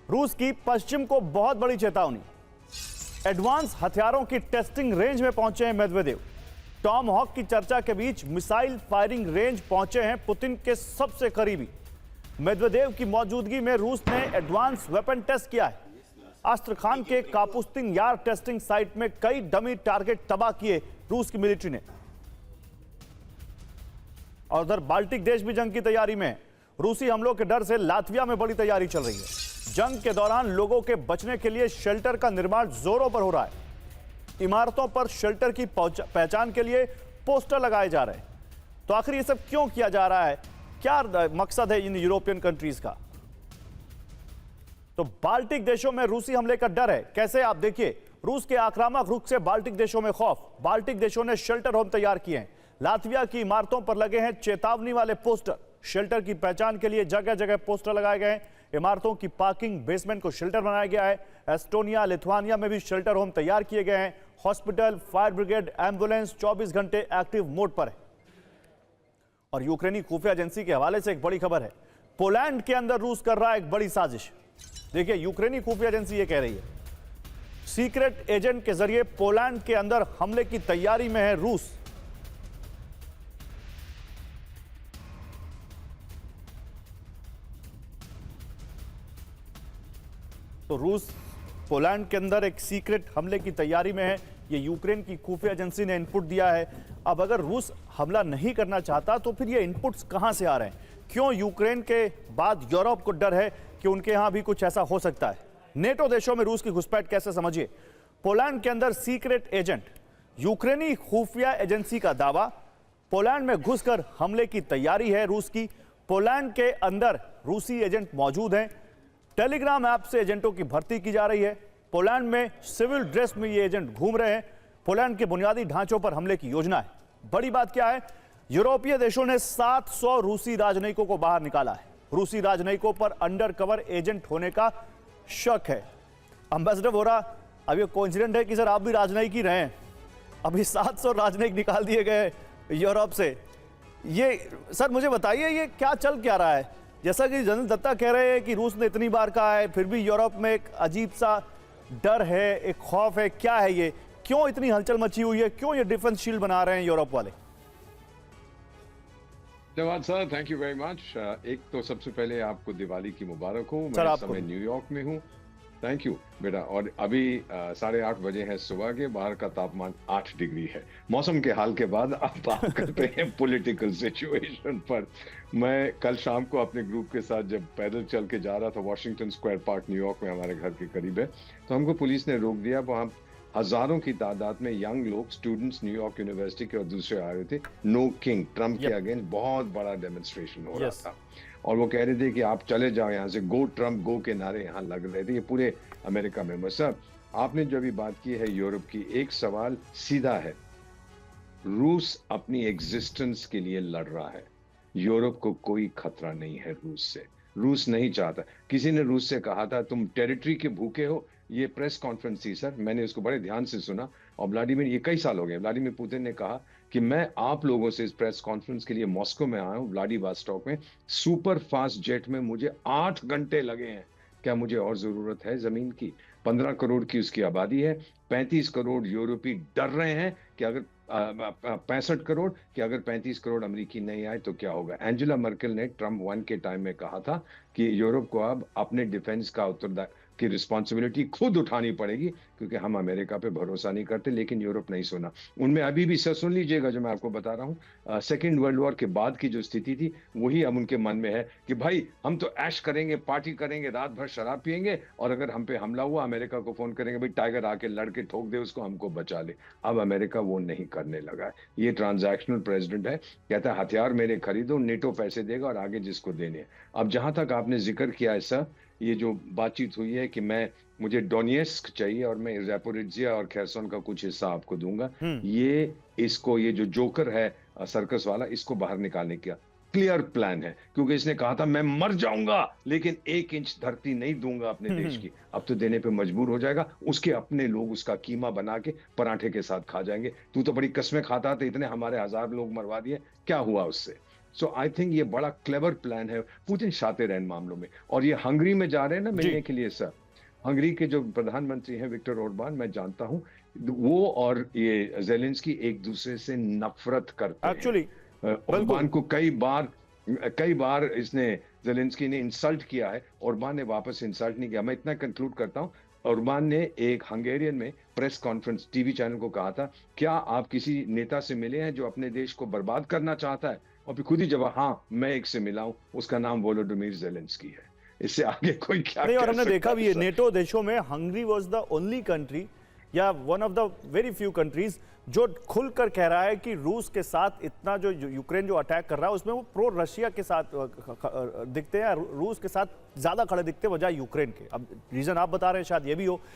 रूस की पश्चिम को बहुत बड़ी चेतावनी। एडवांस हथियारों की टेस्टिंग रेंज में पहुंचे हैं मेदवेदेव। टॉम हॉक की चर्चा के बीच मिसाइल फायरिंग रेंज पहुंचे हैं पुतिन के सबसे करीबी। मेदवेदेव की मौजूदगी में रूस ने एडवांस वेपन टेस्ट किया है। अस्त्रखान के कापुस्तिन यार टेस्टिंग साइट में कई डमी टारगेट तबाह किए रूस की मिलिट्री ने। और उधर बाल्टिक देश भी जंग की तैयारी में है। रूसी हमलों के डर से लातविया में बड़ी तैयारी चल रही है। जंग के दौरान लोगों के बचने के लिए शेल्टर का निर्माण जोरों पर हो रहा है। इमारतों पर शेल्टर की पहचान के लिए पोस्टर लगाए जा रहे हैं। तो आखिर ये सब क्यों किया जा रहा है, क्या मकसद है इन यूरोपियन कंट्रीज का? तो बाल्टिक देशों में रूसी हमले का डर है। कैसे, आप देखिए, रूस के आक्रामक रुख से बाल्टिक देशों में खौफ। बाल्टिक देशों ने शेल्टर होम तैयार किए हैं। लातविया की इमारतों पर लगे हैं चेतावनी वाले पोस्टर। शेल्टर की पहचान के लिए जगह जगह पोस्टर लगाए गए हैं। इमारतों की पार्किंग बेसमेंट को शेल्टर बनाया गया है। एस्टोनिया, लिथुआनिया में भी शेल्टर होम तैयार किए गए हैं। हॉस्पिटल, फायर ब्रिगेड, एम्बुलेंस 24 घंटे एक्टिव मोड पर है। और यूक्रेनी खुफिया एजेंसी के हवाले से एक बड़ी खबर है। पोलैंड के अंदर रूस कर रहा है एक बड़ी साजिश। देखिए, यूक्रेनी खुफिया एजेंसी ये कह रही है, सीक्रेट एजेंट के जरिए पोलैंड के अंदर हमले की तैयारी में है रूस। तो रूस पोलैंड के अंदर एक सीक्रेट हमले की तैयारी में है। ये यूक्रेन की खुफिया एजेंसी ने इनपुट दिया है। अब अगर रूस हमला नहीं करना चाहता तो फिर ये इनपुट्स कहां से आ रहे हैं? क्यों यूक्रेन के बाद यूरोप को डर है कि उनके यहां भी कुछ ऐसा हो सकता है? नेटो देशों में रूस की घुसपैठ कैसे, समझिए। पोलैंड के अंदर सीक्रेट एजेंट, यूक्रेनी खुफिया एजेंसी का दावा, पोलैंड में घुसकर हमले की तैयारी है रूस की। पोलैंड के अंदर रूसी एजेंट मौजूद हैं। टेलीग्राम ऐप से एजेंटों की भर्ती की जा रही है। पोलैंड में सिविल ड्रेस में ये एजेंट घूम रहे हैं। पोलैंड के बुनियादी ढांचों पर हमले की योजना है। बड़ी बात क्या है, यूरोपीय देशों ने 700 रूसी राजनयिकों को बाहर निकाला है। रूसी राजनयिकों पर अंडर कवर एजेंट होने का शक है। एम्बेसडर वोरा, अब ये कोइंसिडेंट है कि सर आप भी राजनयिक ही रहे हैं? अभी 700 राजनयिक निकाल दिए गए यूरोप से। ये सर मुझे बताइए, ये क्या चल क्या रहा है? जैसा कि जनरल दत्ता कह रहे हैं कि रूस ने इतनी बार कहा है, फिर भी यूरोप में एक अजीब सा डर है, एक खौफ है। क्या है ये? क्यों इतनी हलचल मची हुई है? क्यों ये डिफेंस शील्ड बना रहे हैं यूरोप वाले? धन्यवाद sir, thank you very much. एक तो सबसे पहले आपको दिवाली की मुबारक हो। मैं इस समय न्यूयॉर्क में हूँ। थैंक यू बेटा। और अभी 8:30 बजे है सुबह के। बाहर का तापमान 8 डिग्री है। मौसम के हाल के बाद अब बात करते हैं पॉलिटिकल सिचुएशन पर। मैं कल शाम को अपने ग्रुप के साथ जब पैदल चल के जा रहा था, वॉशिंगटन स्क्वायर पार्क न्यूयॉर्क में हमारे घर के करीब है, तो हमको पुलिस ने रोक दिया। वहाँ हजारों की तादाद में यंग लोग, स्टूडेंट्स न्यूयॉर्क यूनिवर्सिटी के और दूसरे आ रहे थे। नो किंग, ट्रम्प के अगेंस्ट बहुत बड़ा डेमोन्स्ट्रेशन हो रहा था। और वो कह रहे थे कि आप चले जाओ यहाँ से, गो ट्रम्प गो के नारे यहाँ लग रहे थे। ये पूरे अमेरिका में। सर, आपने जो अभी बात की है यूरोप की, एक सवाल सीधा है। रूस अपनी एग्जिस्टेंस के लिए लड़ रहा है। यूरोप को कोई खतरा नहीं है रूस से। रूस नहीं चाहता। किसी ने रूस से कहा था तुम टेरिटरी के भूखे हो। ये प्रेस कॉन्फ्रेंस थी सर, मैंने इसको बड़े ध्यान से सुना। और व्लादिमीर, ये कई साल हो गए, व्लादिमीर पुतिन ने कहा कि मैं आप लोगों से इस प्रेस कॉन्फ्रेंस के लिए मॉस्को में आया हूं, व्लादिवोस्टॉक में। सुपर फास्ट जेट में मुझे 8 घंटे लगे हैं। क्या मुझे और जरूरत है जमीन की? 15 करोड़ की उसकी आबादी है। 35 करोड़ यूरोपी डर रहे हैं कि अगर 65 करोड़ कि अगर 35 करोड़ अमेरिकी नहीं आए तो क्या होगा। एंजेला मर्केल ने ट्रम्प 1 के टाइम में कहा था कि यूरोप को अब अपने डिफेंस का उत्तरदायित्व की रिस्पॉन्सिबिलिटी खुद उठानी पड़ेगी, क्योंकि हम अमेरिका पे भरोसा नहीं करते। लेकिन यूरोप नहीं सुना। उनमें अभी भी, सर सुन लीजिएगा जो मैं आपको बता रहा हूँ, सेकेंड वर्ल्ड वॉर के बाद की जो स्थिति थी वही अब उनके मन में है कि भाई हम तो ऐश करेंगे, पार्टी करेंगे, रात भर शराब पियेंगे, और अगर हम पे हमला हुआ अमेरिका को फोन करेंगे, भाई टाइगर आके लड़के ठोक दे उसको, हमको बचा ले। अब अमेरिका वो नहीं करने लगा है। ये ट्रांजैक्शनल प्रेसिडेंट है, कहता है हथियार मेरे खरीदो, नेटो पैसे देगा और आगे जिसको देने। अब जहां तक आपने जिक्र किया है सर, ये जो बातचीत हुई है कि मुझे डोनेस्क चाहिए और मैं ज़ैपोरिज्जिया और खेरसोन का कुछ हिस्सा आपको दूंगा, ये जो जोकर है सर्कस वाला, इसको बाहर निकालने का क्लियर प्लान है। क्योंकि इसने कहा था मैं मर जाऊंगा लेकिन 1 इंच धरती नहीं दूंगा अपने देश की। अब तो देने पे मजबूर हो जाएगा। उसके अपने लोग उसका कीमा बना के पराठे के साथ खा जाएंगे। तू तो बड़ी कस्में खाता था, इतने हमारे 1000 लोग मरवा दिए, क्या हुआ उससे? सो आई थिंक ये बड़ा क्लेवर प्लान है, पुतिन शातिर हैं इन मामलों में। और ये हंगरी में जा रहे हैं ना मिलने के लिए सर, हंगरी के जो प्रधानमंत्री हैं विक्टर ओरबान, मैं जानता हूं वो और ये जेलेंस्की एक दूसरे से नफरत करते एक्चुअली हैं। ओरबान को कई बार इसने जेलेंस्की ने इंसल्ट किया है, ओरबान ने वापस इंसल्ट नहीं किया। मैं इतना कंक्लूड करता हूं, ओरबान ने एक हंगेरियन में प्रेस कॉन्फ्रेंस टीवी चैनल को कहा था, क्या आप किसी नेता से मिले हैं जो अपने देश को बर्बाद करना चाहता है? और फिर खुद ही जवाब, हाँ मैं एक से मिला हूं, उसका नाम वोलोडिमीर जेलेंस्की है। इससे आगे कोई क्या नहीं, और कह हमने सकता देखा है भी है सर? नेटो देशों में Hungary was the only country या one of the very few countries जो खुलकर कह रहा है कि रूस के साथ इतना जो यूक्रेन जो अटैक कर रहा है उसमें वो प्रो रशिया के साथ दिखते हैं, रूस के साथ ज्यादा खड़े दिखते हैं बजाय यूक्रेन के। अब रीजन आप बता रहे हैं शायद ये भी हो